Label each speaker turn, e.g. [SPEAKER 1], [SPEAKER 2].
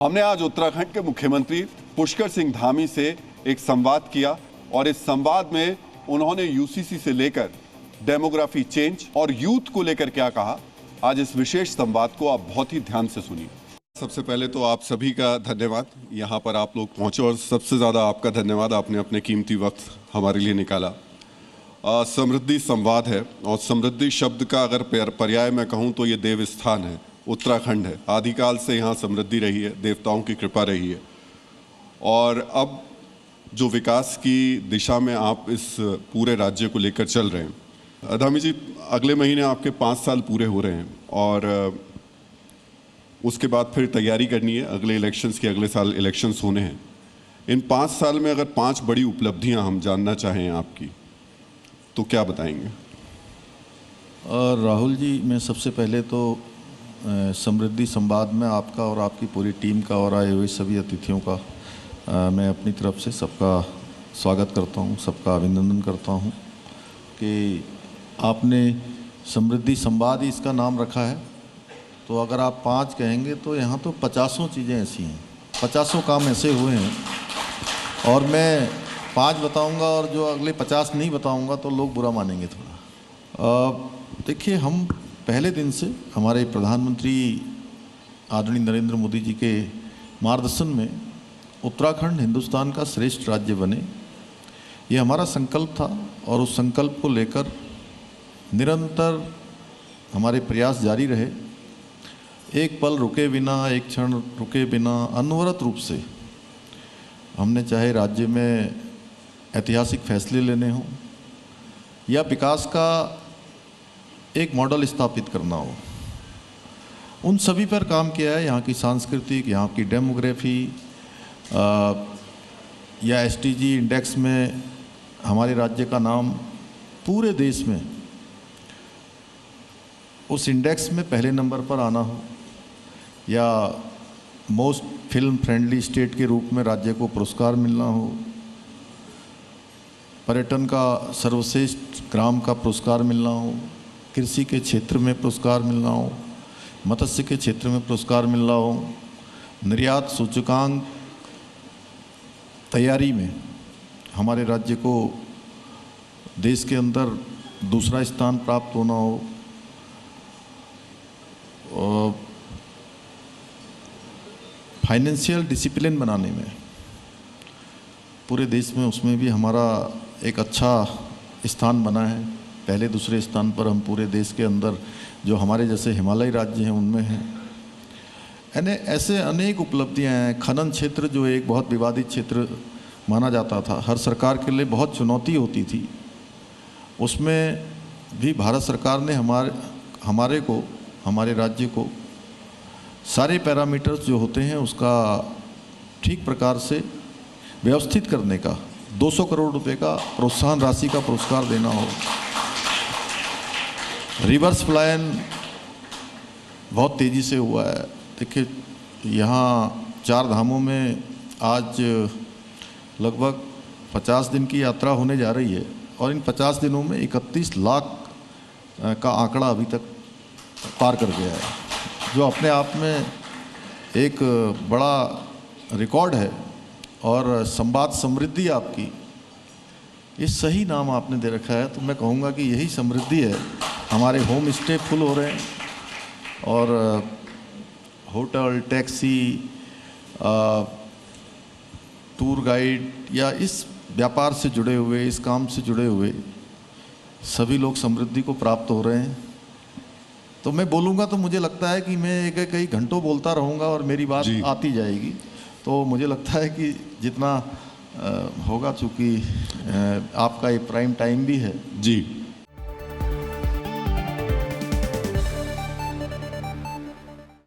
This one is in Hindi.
[SPEAKER 1] हमने आज उत्तराखंड के मुख्यमंत्री पुष्कर सिंह धामी से एक संवाद किया और इस संवाद में उन्होंने यूसीसी से लेकर डेमोग्राफी चेंज और यूथ को लेकर क्या कहा, आज इस विशेष संवाद को आप बहुत ही ध्यान से सुनिए। सबसे पहले तो आप सभी का धन्यवाद, यहाँ पर आप लोग पहुंचे और सबसे ज़्यादा आपका धन्यवाद, आपने अपने कीमती वक्त हमारे लिए निकाला। समृद्धि संवाद है और समृद्धि शब्द का अगर पर्याय मैं कहूँ तो ये देव स्थान है, उत्तराखंड है। आदिकाल से यहाँ समृद्धि रही है, देवताओं की कृपा रही है और अब जो विकास की दिशा में आप इस पूरे राज्य को लेकर चल रहे हैं। धामी जी, अगले महीने आपके 5 साल पूरे हो रहे हैं और उसके बाद फिर तैयारी करनी है अगले इलेक्शंस की, अगले साल इलेक्शंस होने हैं। इन 5 साल में अगर 5 बड़ी उपलब्धियां हम जानना चाहें आपकी तो क्या बताएंगे?
[SPEAKER 2] राहुल जी, मैं सबसे पहले तो समृद्धि संवाद में आपका और आपकी पूरी टीम का और आए हुए सभी अतिथियों का मैं अपनी तरफ से सबका स्वागत करता हूं, सबका अभिनंदन करता हूं कि आपने समृद्धि संवाद ही इसका नाम रखा है। तो अगर आप 5 कहेंगे तो यहाँ तो 50 चीज़ें ऐसी हैं, 50 काम ऐसे हुए हैं और मैं 5 बताऊंगा और जो अगले 50 नहीं बताऊंगा तो लोग बुरा मानेंगे थोड़ा। देखिए, हम पहले दिन से हमारे प्रधानमंत्री आदरणीय नरेंद्र मोदी जी के मार्गदर्शन में उत्तराखंड हिंदुस्तान का श्रेष्ठ राज्य बने, ये हमारा संकल्प था और उस संकल्प को लेकर निरंतर हमारे प्रयास जारी रहे। एक पल रुके बिना, एक क्षण रुके बिना अनवरत रूप से हमने चाहे राज्य में ऐतिहासिक फैसले लेने हों या विकास का एक मॉडल स्थापित करना हो, उन सभी पर काम किया है। यहाँ की सांस्कृतिक, यहाँ की डेमोग्राफी या एसडीजी इंडेक्स में हमारे राज्य का नाम पूरे देश में उस इंडेक्स में पहले नंबर पर आना हो या मोस्ट फिल्म फ्रेंडली स्टेट के रूप में राज्य को पुरस्कार मिलना हो, पर्यटन का सर्वश्रेष्ठ ग्राम का पुरस्कार मिलना हो, कृषि के क्षेत्र में पुरस्कार मिलना हो, मत्स्य के क्षेत्र में पुरस्कार मिलना हो, निर्यात सूचकांक तैयारी में हमारे राज्य को देश के अंदर दूसरा स्थान प्राप्त होना हो, और फाइनेंशियल डिसिप्लिन बनाने में पूरे देश में उसमें भी हमारा एक अच्छा स्थान बना है। पहले दूसरे स्थान पर हम पूरे देश के अंदर जो हमारे जैसे हिमालयी राज्य हैं उनमें हैं। यानी ऐसे अनेक उपलब्धियां हैं। खनन क्षेत्र जो एक बहुत विवादित क्षेत्र माना जाता था, हर सरकार के लिए बहुत चुनौती होती थी, उसमें भी भारत सरकार ने हमारे राज्य को सारे पैरामीटर्स जो होते हैं उसका ठीक प्रकार से व्यवस्थित करने का 200 करोड़ रुपए का प्रोत्साहन राशि का पुरस्कार देना हो। रिवर्स प्लान बहुत तेज़ी से हुआ है। देखिए, यहाँ 4 धामों में आज लगभग 50 दिन की यात्रा होने जा रही है और इन 50 दिनों में 31 लाख का आंकड़ा अभी तक पार कर गया है, जो अपने आप में एक बड़ा रिकॉर्ड है। और संवाद समृद्धि आपकी, ये सही नाम आपने दे रखा है, तो मैं कहूँगा कि यही समृद्धि है। हमारे होम स्टे फुल हो रहे हैं और होटल, टैक्सी, टूर गाइड या इस व्यापार से जुड़े हुए, इस काम से जुड़े हुए सभी लोग समृद्धि को प्राप्त हो रहे हैं। तो मैं बोलूँगा तो मुझे लगता है कि मैं कई घंटों बोलता रहूँगा और मेरी बात आती जाएगी। तो मुझे लगता है कि जितना होगा, चूँकि आपका ये प्राइम टाइम भी है
[SPEAKER 1] जी।